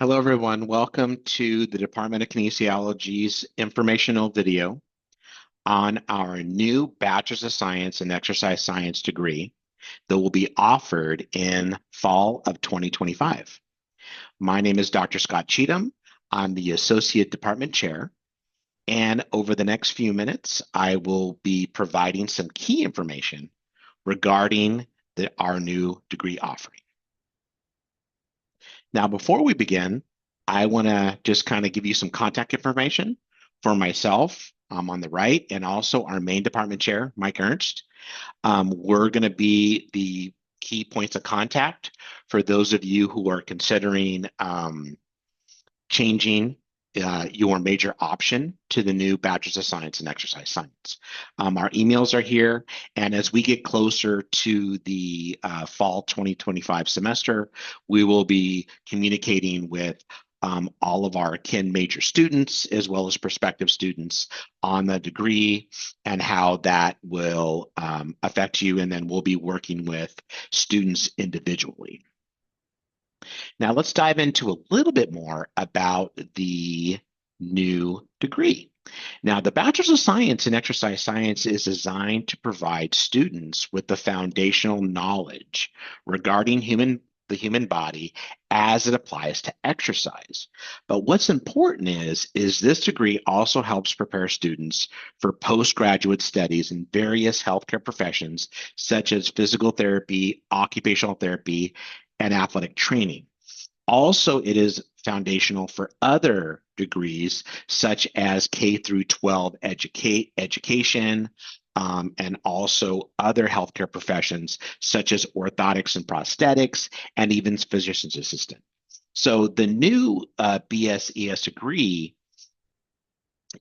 Hello, everyone. Welcome to the Department of Kinesiology's informational video on our new Bachelor's of Science and Exercise Science degree that will be offered in fall of 2025. My name is Dr. Scott Cheatham. I'm the Associate Department Chair, and over the next few minutes, I will be providing some key information regarding our new degree offering. Now, before we begin, I want to just kind of give you some contact information for myself on the right, and also our main department chair, Mike Ernst. We're going to be the key points of contact for those of you who are considering changing your major option to the new Bachelor's of Science and Exercise Science. Our emails are here, and as we get closer to the fall 2025 semester, we will be communicating with all of our kin major students as well as prospective students on the degree and how that will affect you, and then we'll be working with students individually. Now let's dive into a little bit more about the new degree. Now, the Bachelor's of Science in Exercise Science is designed to provide students with the foundational knowledge regarding the human body as it applies to exercise. But what's important is this degree also helps prepare students for postgraduate studies in various healthcare professions, such as physical therapy, occupational therapy, and athletic training. Also, it is foundational for other degrees such as K through 12 education, and also other healthcare professions such as orthotics and prosthetics, and even physician's assistant. So the new BSES degree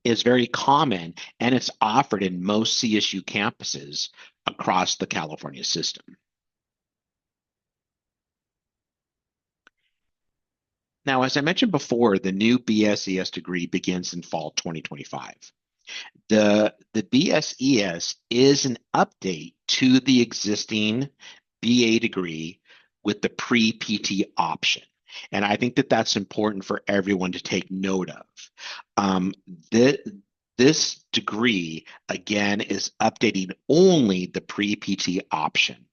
is very common, and it's offered in most CSU campuses across the California system. Now, as I mentioned before, the new BSES degree begins in fall 2025. The BSES is an update to the existing BA degree with the pre-PT option. And I think that that's important for everyone to take note of. This degree, again, is updating only the pre-PT option.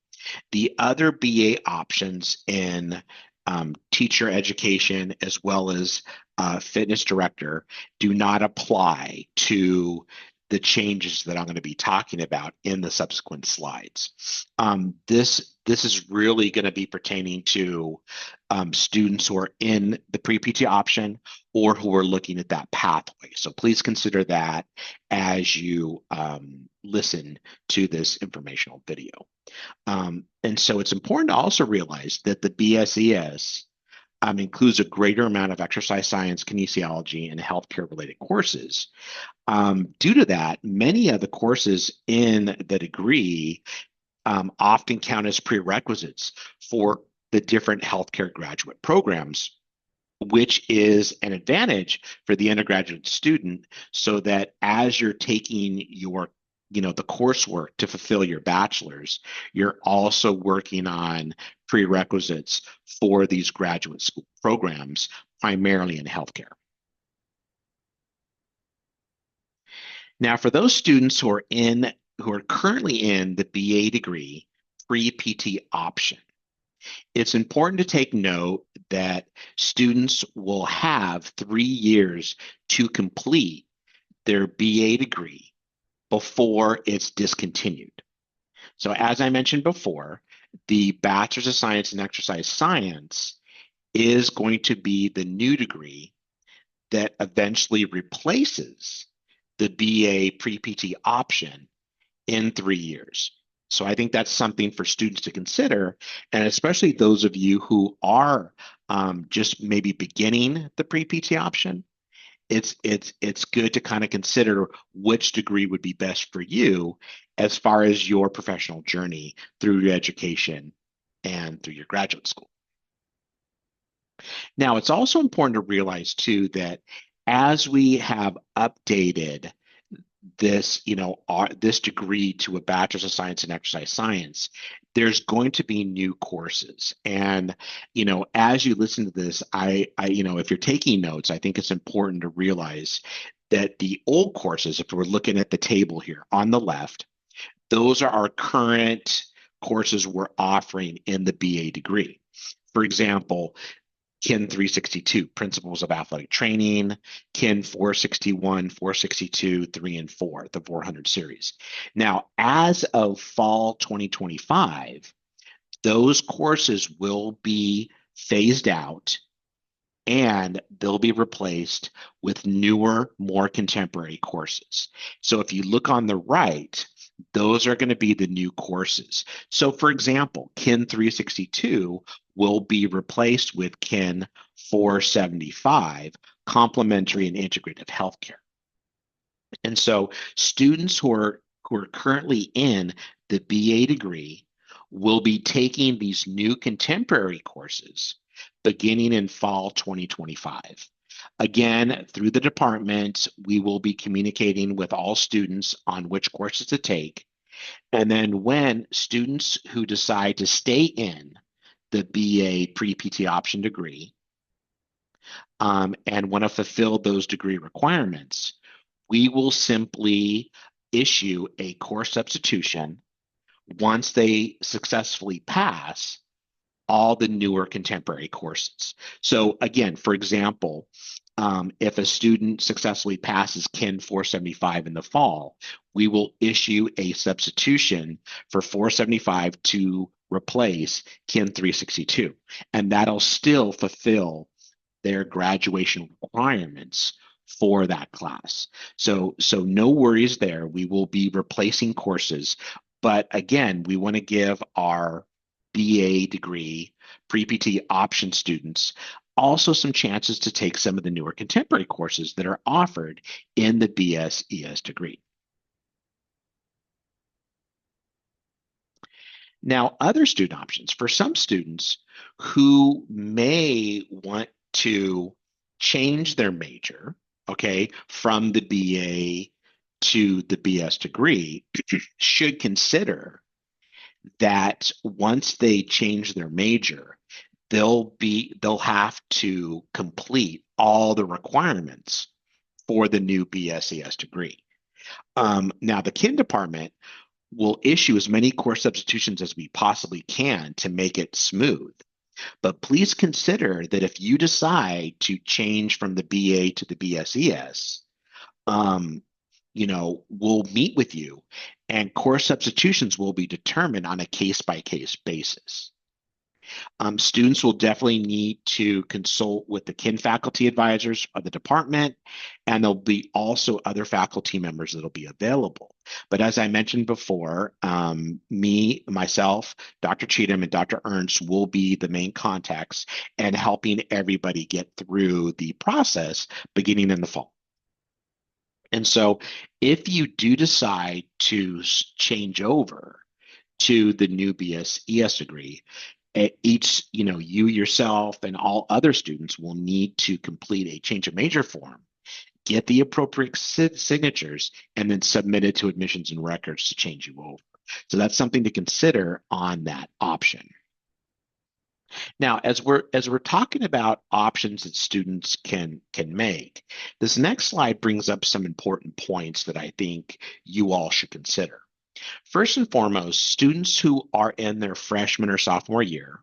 The other BA options in teacher education as well as fitness director do not apply to the changes that I'm going to be talking about in the subsequent slides. This is really going to be pertaining to students who are in the pre-PT option or who are looking at that pathway. So please consider that as you listen to this informational video. And so it's important to also realize that the BSES includes a greater amount of exercise science, kinesiology, and healthcare related courses. Due to that, many of the courses in the degree often count as prerequisites for the different healthcare graduate programs, which is an advantage for the undergraduate student, so that as you're taking your the coursework to fulfill your bachelor's, you're also working on prerequisites for these graduate school programs, primarily in healthcare. Now, for those students who are currently in the BA degree pre-PT option, it's important to take note that students will have 3 years to complete their BA degree before it's discontinued. So as I mentioned before, the Bachelor's of Science in Exercise Science is going to be the new degree that eventually replaces the BA pre-PT option in 3 years. So I think that's something for students to consider, and especially those of you who are just maybe beginning the pre-PT option. It's good to kind of consider which degree would be best for you as far as your professional journey through your education and through your graduate school. Now, it's also important to realize too that as we have updated this, this degree to a Bachelor's of Science in Exercise Science, there's going to be new courses. And, as you listen to this, if you're taking notes, I think it's important to realize that the old courses, if we're looking at the table here on the left, those are our current courses we're offering in the BA degree. For example, Kin 362, Principles of Athletic Training, Kin 461, 462, 3 and 4, the 400 series. Now, as of fall 2025, those courses will be phased out and they'll be replaced with newer, more contemporary courses. So if you look on the right, those are going to be the new courses. So for example, Kin 362 will be replaced with Kin 475, Complementary and Integrative Healthcare. And so students who are currently in the BA degree will be taking these new contemporary courses beginning in fall 2025. Again, through the department, we will be communicating with all students on which courses to take. And then when students who decide to stay in the BA pre-PT option degree and want to fulfill those degree requirements, we will simply issue a course substitution once they successfully pass all the newer contemporary courses. So again, for example, if a student successfully passes Kin 475 in the fall, we will issue a substitution for 475 to replace Kin 362, and that'll still fulfill their graduation requirements for that class. So no worries there. We will be replacing courses, but again, we want to give our BA degree pre-PT option students also some chances to take some of the newer contemporary courses that are offered in the BS-ES degree. Now, other student options for some students who may want to change their major, okay, from the BA to the BS degree, should consider that once they change their major, they'll have to complete all the requirements for the new BS-ES degree. Now, the Kin department will issue as many course substitutions as we possibly can to make it smooth. But please consider that if you decide to change from the BA to the BS-ES, we'll meet with you and course substitutions will be determined on a case-by-case basis. Students will definitely need to consult with the Kin faculty advisors of the department, and there'll be also other faculty members that'll be available. But as I mentioned before, myself, Dr. Cheatham, and Dr. Ernst will be the main contacts and helping everybody get through the process beginning in the fall. And so if you do decide to change over to the new BS-ES degree, each, you yourself and all other students will need to complete a change of major form, get the appropriate signatures, and then submit it to admissions and records to change you over. So that's something to consider on that option. Now, as we're talking about options that students can make, this next slide brings up some important points that I think you all should consider. First and foremost, students who are in their freshman or sophomore year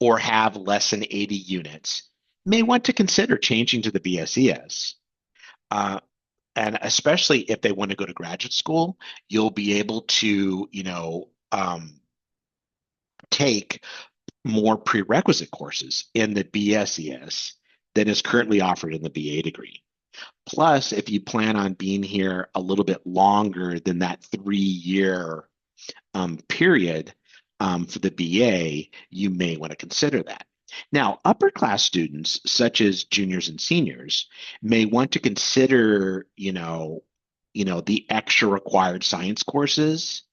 or have less than 80 units may want to consider changing to the BS-ES. And especially if they want to go to graduate school, you'll be able to, take more prerequisite courses in the BS-ES than is currently offered in the BA degree. Plus, if you plan on being here a little bit longer than that 3-year period for the BA, you may want to consider that. Now, upper class students, such as juniors and seniors, may want to consider, the extra required science courses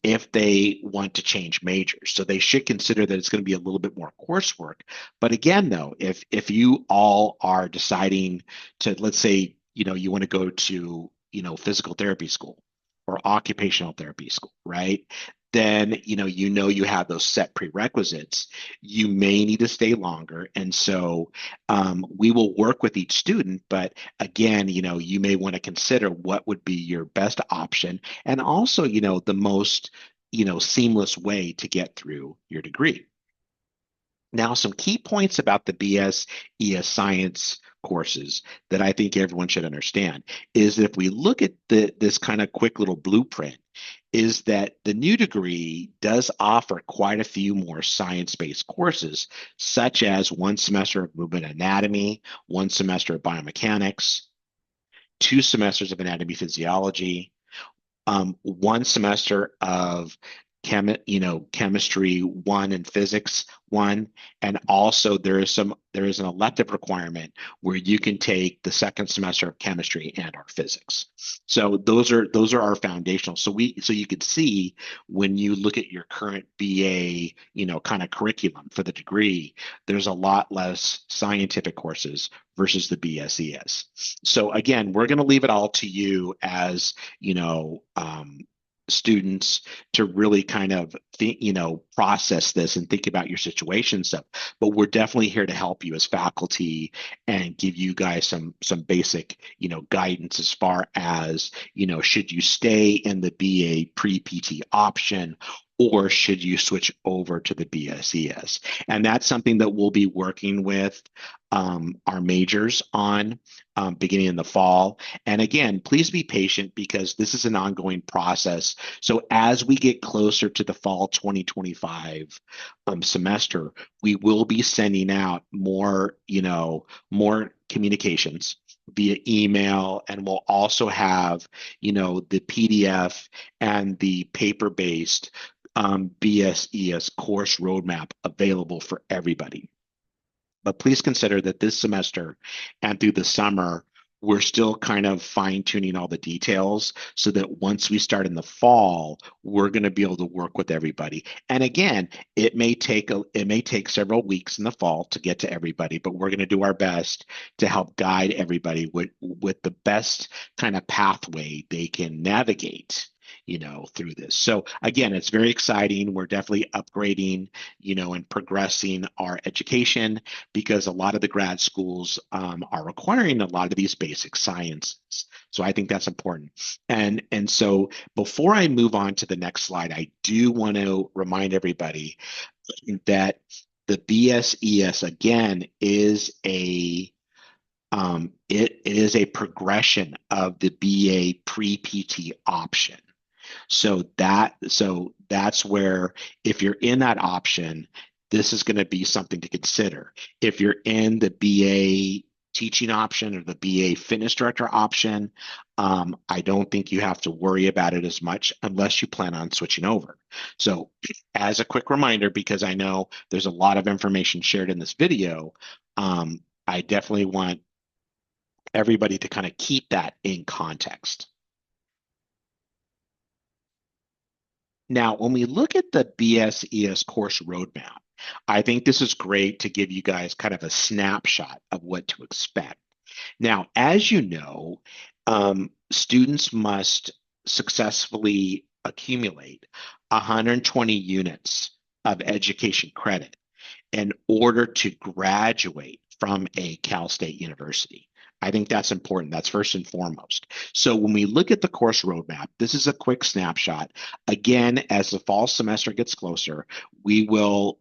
if they want to change majors. So they should consider that it's going to be a little bit more coursework. But again, though, if you all are deciding to, let's say, you want to go to, physical therapy school or occupational therapy school, right? then you have those set prerequisites, you may need to stay longer. And so we will work with each student, but again, you may want to consider what would be your best option, and also, the most, seamless way to get through your degree. Now, some key points about the BS ES Science courses that I think everyone should understand is that if we look at this kind of quick little blueprint, is that the new degree does offer quite a few more science-based courses, such as 1 semester of movement anatomy, 1 semester of biomechanics, 2 semesters of anatomy physiology, 1 semester of chemistry 1 and physics 1, and also there is an elective requirement where you can take the 2nd semester of chemistry and our physics. So those are our foundational. So you could see when you look at your current BA, kind of curriculum for the degree, there's a lot less scientific courses versus the BSES. So again, we're going to leave it all to you as students to really kind of process this and think about your situation stuff. But we're definitely here to help you as faculty and give you guys some basic guidance as far as should you stay in the BA pre-PT option, or should you switch over to the BSES? And that's something that we'll be working with our majors on beginning in the fall. And again, please be patient because this is an ongoing process. So as we get closer to the fall 2025 semester, we will be sending out more communications via email, and we'll also have the PDF and the paper-based BSES course roadmap available for everybody. But please consider that this semester and through the summer, we're still kind of fine tuning all the details so that once we start in the fall, we're going to be able to work with everybody. And again, it may take several weeks in the fall to get to everybody, but we're going to do our best to help guide everybody with the best kind of pathway they can navigate through this. So again, it's very exciting. We're definitely upgrading, and progressing our education because a lot of the grad schools are requiring a lot of these basic sciences. So I think that's important. And so before I move on to the next slide, I do want to remind everybody that the BSES again is it is a progression of the BA pre-PT option. So that's where, if you're in that option, this is going to be something to consider. If you're in the BA teaching option or the BA fitness director option, I don't think you have to worry about it as much unless you plan on switching over. So as a quick reminder, because I know there's a lot of information shared in this video, I definitely want everybody to kind of keep that in context. Now, when we look at the BSES course roadmap, I think this is great to give you guys kind of a snapshot of what to expect. Now, as you know, students must successfully accumulate 120 units of education credit in order to graduate from a Cal State University. I think that's important. That's first and foremost. So when we look at the course roadmap, this is a quick snapshot. Again, as the fall semester gets closer, we'll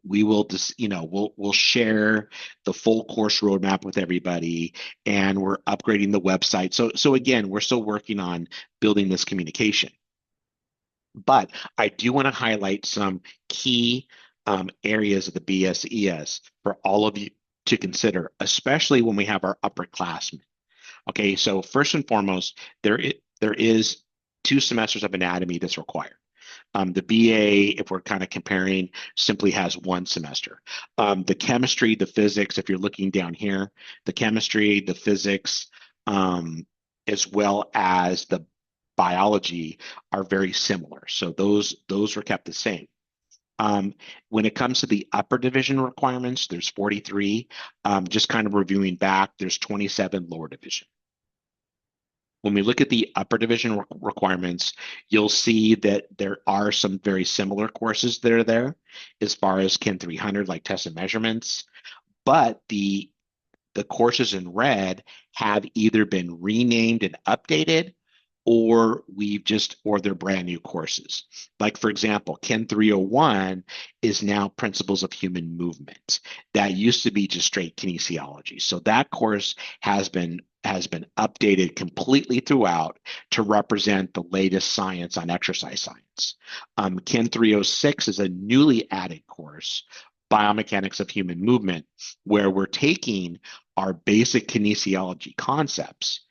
share the full course roadmap with everybody, and we're upgrading the website. So again, we're still working on building this communication. But I do want to highlight some key areas of the BSES for all of you to consider, especially when we have our upperclassmen. Okay, so first and foremost, there is 2 semesters of anatomy that's required. The BA, if we're kind of comparing, simply has 1 semester. The chemistry, the physics, if you're looking down here, the chemistry, the physics, as well as the biology are very similar. So those were kept the same. When it comes to the upper division requirements, there's 43. Just kind of reviewing back, there's 27 lower division. When we look at the upper division requirements, you'll see that there are some very similar courses that are there as far as Kin 300, like tests and measurements, but the courses in red have either been renamed and updated or they're brand new courses. Like for example, Ken 301 is now Principles of Human Movement. That used to be just straight kinesiology. So that course has been updated completely throughout to represent the latest science on exercise science. Ken 306 is a newly added course, Biomechanics of Human Movement, where we're taking our basic kinesiology concepts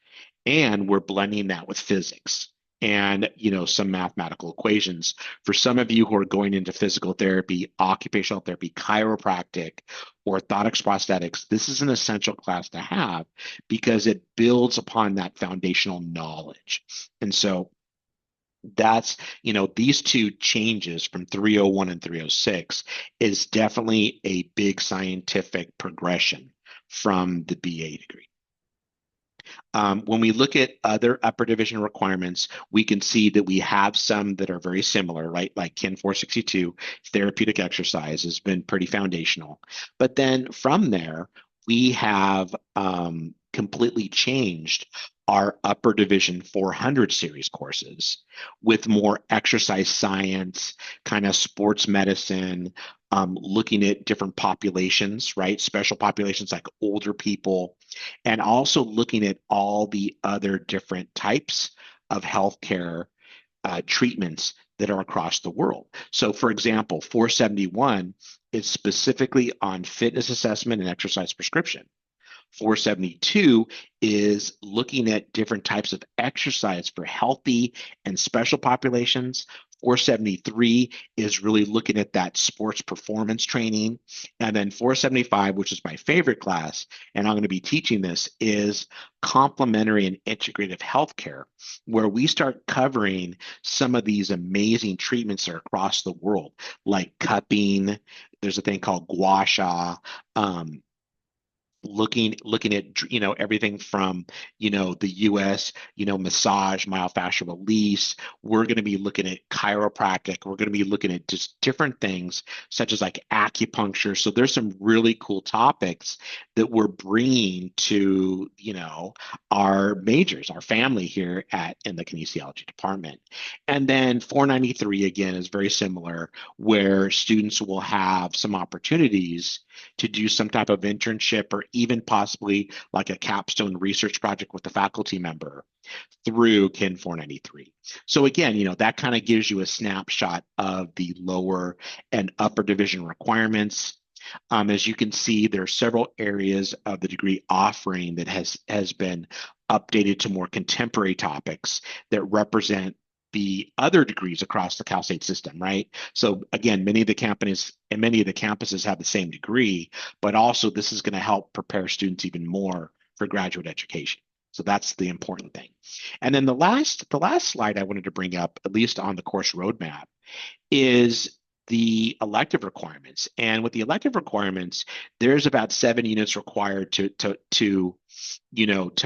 and we're blending that with physics and some mathematical equations. For some of you who are going into physical therapy, occupational therapy, chiropractic, orthotics, prosthetics, this is an essential class to have because it builds upon that foundational knowledge. And so that's these two changes from 301 and 306 is definitely a big scientific progression from the BA degree. When we look at other upper division requirements, we can see that we have some that are very similar, right? Like Kin 462, therapeutic exercise has been pretty foundational. But then from there, we have completely changed our upper division 400 series courses with more exercise science, kind of sports medicine, looking at different populations, right? Special populations like older people, and also looking at all the other different types of healthcare treatments that are across the world. So, for example, 471 is specifically on fitness assessment and exercise prescription. 472 is looking at different types of exercise for healthy and special populations. 473 is really looking at that sports performance training. And then 475, which is my favorite class, and I'm going to be teaching this, is complementary and integrative healthcare, where we start covering some of these amazing treatments that are across the world, like cupping. There's a thing called gua sha. Looking at everything from the US massage, myofascial release. We're going to be looking at chiropractic. We're going to be looking at just different things such as like acupuncture. So there's some really cool topics that we're bringing to our majors, our family here in the kinesiology department. And then 493 again is very similar, where students will have some opportunities to do some type of internship or even possibly like a capstone research project with a faculty member through Kin 493. So again, that kind of gives you a snapshot of the lower and upper division requirements. As you can see, there are several areas of the degree offering that has been updated to more contemporary topics that represent the other degrees across the Cal State system, right? So again, many of the campuses have the same degree, but also this is going to help prepare students even more for graduate education. So that's the important thing. And then the last slide I wanted to bring up, at least on the course roadmap, is the elective requirements. And with the elective requirements, there's about 7 units required to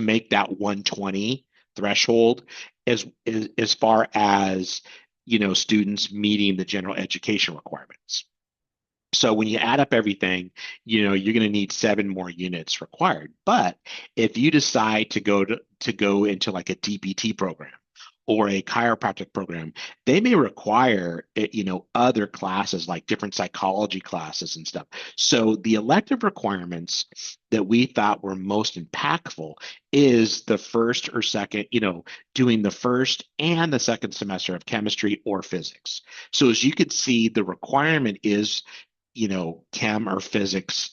make that 120 threshold as far as students meeting the general education requirements. So when you add up everything, you're going to need 7 more units required. But if you decide to go into like a DPT program or a chiropractic program, they may require other classes like different psychology classes and stuff. So the elective requirements that we thought were most impactful is the first or second, doing the first and the second semester of chemistry or physics. So as you could see, the requirement is chem or physics,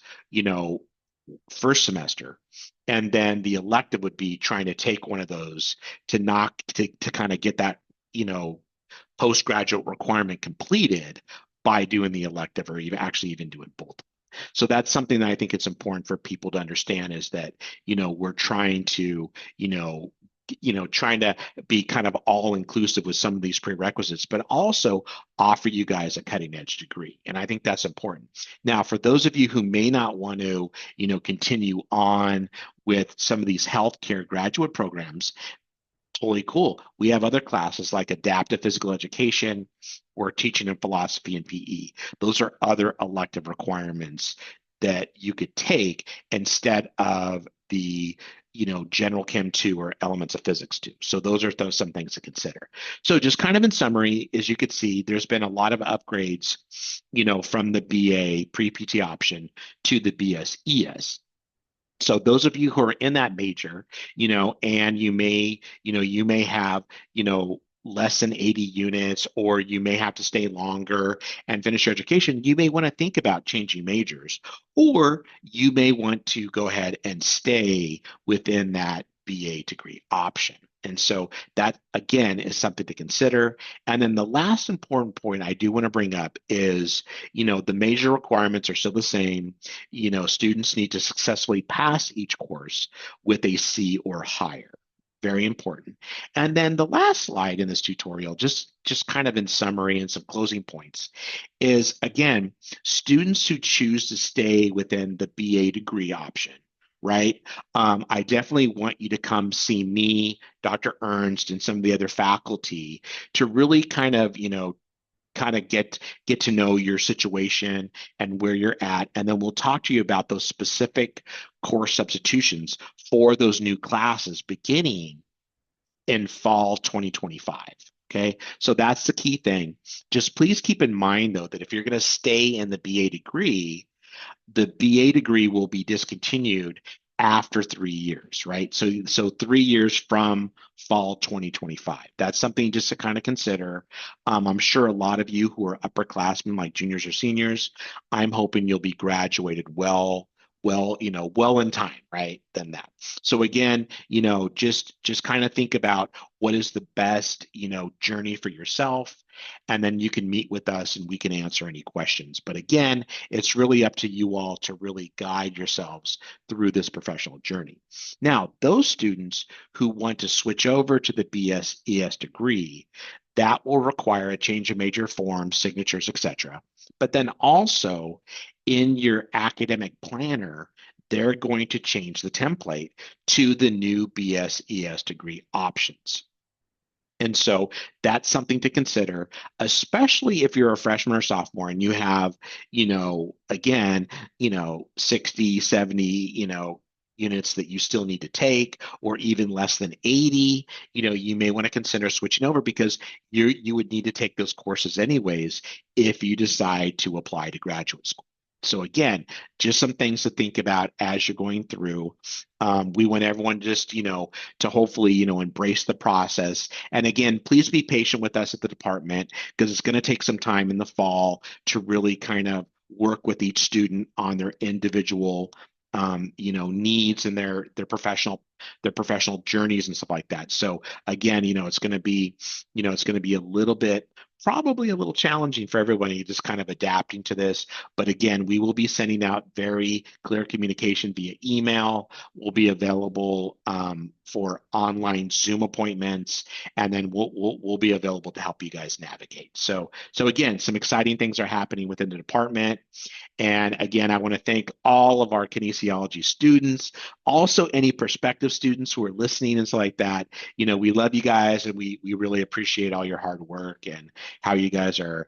first semester. And then the elective would be trying to take one of those to kind of get that, postgraduate requirement completed by doing the elective or even doing both. So that's something that I think it's important for people to understand is that, we're trying to, trying to be kind of all inclusive with some of these prerequisites, but also offer you guys a cutting edge degree. And I think that's important. Now, for those of you who may not want to, continue on with some of these healthcare graduate programs, Totally cool. We have other classes like adaptive physical education or teaching and philosophy and PE. Those are other elective requirements that you could take instead of the general chem 2 or elements of physics 2. So those are some things to consider. So just kind of in summary, as you could see, there's been a lot of upgrades, from the BA pre-PT option to the BS ES. So those of you who are in that major, and you may have, less than 80 units, or you may have to stay longer and finish your education, you may want to think about changing majors, or you may want to go ahead and stay within that BA degree option. And so that again is something to consider. And then the last important point I do want to bring up is, the major requirements are still the same. Students need to successfully pass each course with a C or higher. Very important. And then the last slide in this tutorial, just kind of in summary and some closing points, is again, students who choose to stay within the BA degree option, right? I definitely want you to come see me, Dr. Ernst, and some of the other faculty to really kind of get to know your situation and where you're at, and then we'll talk to you about those specific course substitutions for those new classes beginning in fall 2025. Okay, so that's the key thing. Just please keep in mind though that if you're going to stay in the BA degree will be discontinued after 3 years, right? So 3 years from fall 2025. That's something just to kind of consider. I'm sure a lot of you who are upperclassmen, like juniors or seniors, I'm hoping you'll be graduated well in time, right? Than that. So again, just kind of think about what is the best, journey for yourself, and then you can meet with us and we can answer any questions. But again, it's really up to you all to really guide yourselves through this professional journey. Now, those students who want to switch over to the BS ES degree, that will require a change of major form, signatures, etc. But then also in your academic planner, they're going to change the template to the new BS ES degree options. And so that's something to consider, especially if you're a freshman or sophomore and you have, again, 60, 70, units that you still need to take, or even less than 80, you may want to consider switching over because you would need to take those courses anyways if you decide to apply to graduate school. So again, just some things to think about as you're going through. We want everyone just, to hopefully, embrace the process. And again, please be patient with us at the department because it's going to take some time in the fall to really kind of work with each student on their individual needs and their professional journeys and stuff like that. So again, it's going to be a little bit, probably a little challenging for everybody just kind of adapting to this. But again, we will be sending out very clear communication via email. We'll be available for online Zoom appointments, and then we'll be available to help you guys navigate. So again, some exciting things are happening within the department. And again, I want to thank all of our kinesiology students, also any prospective students who are listening and stuff like that. We love you guys, and we really appreciate all your hard work and how you guys are,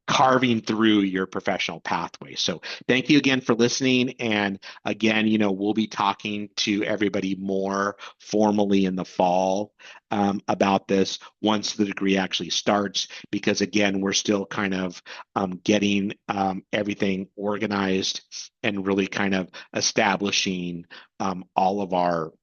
carving through your professional pathway. So thank you again for listening. And again, we'll be talking to everybody more formally in the fall about this once the degree actually starts, because again, we're still kind of getting everything organized and really kind of establishing all of our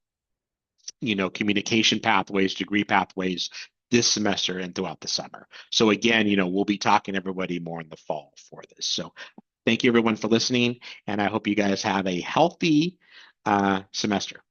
communication pathways, degree pathways this semester and throughout the summer. So again, we'll be talking to everybody more in the fall for this. So thank you everyone for listening, and I hope you guys have a healthy semester.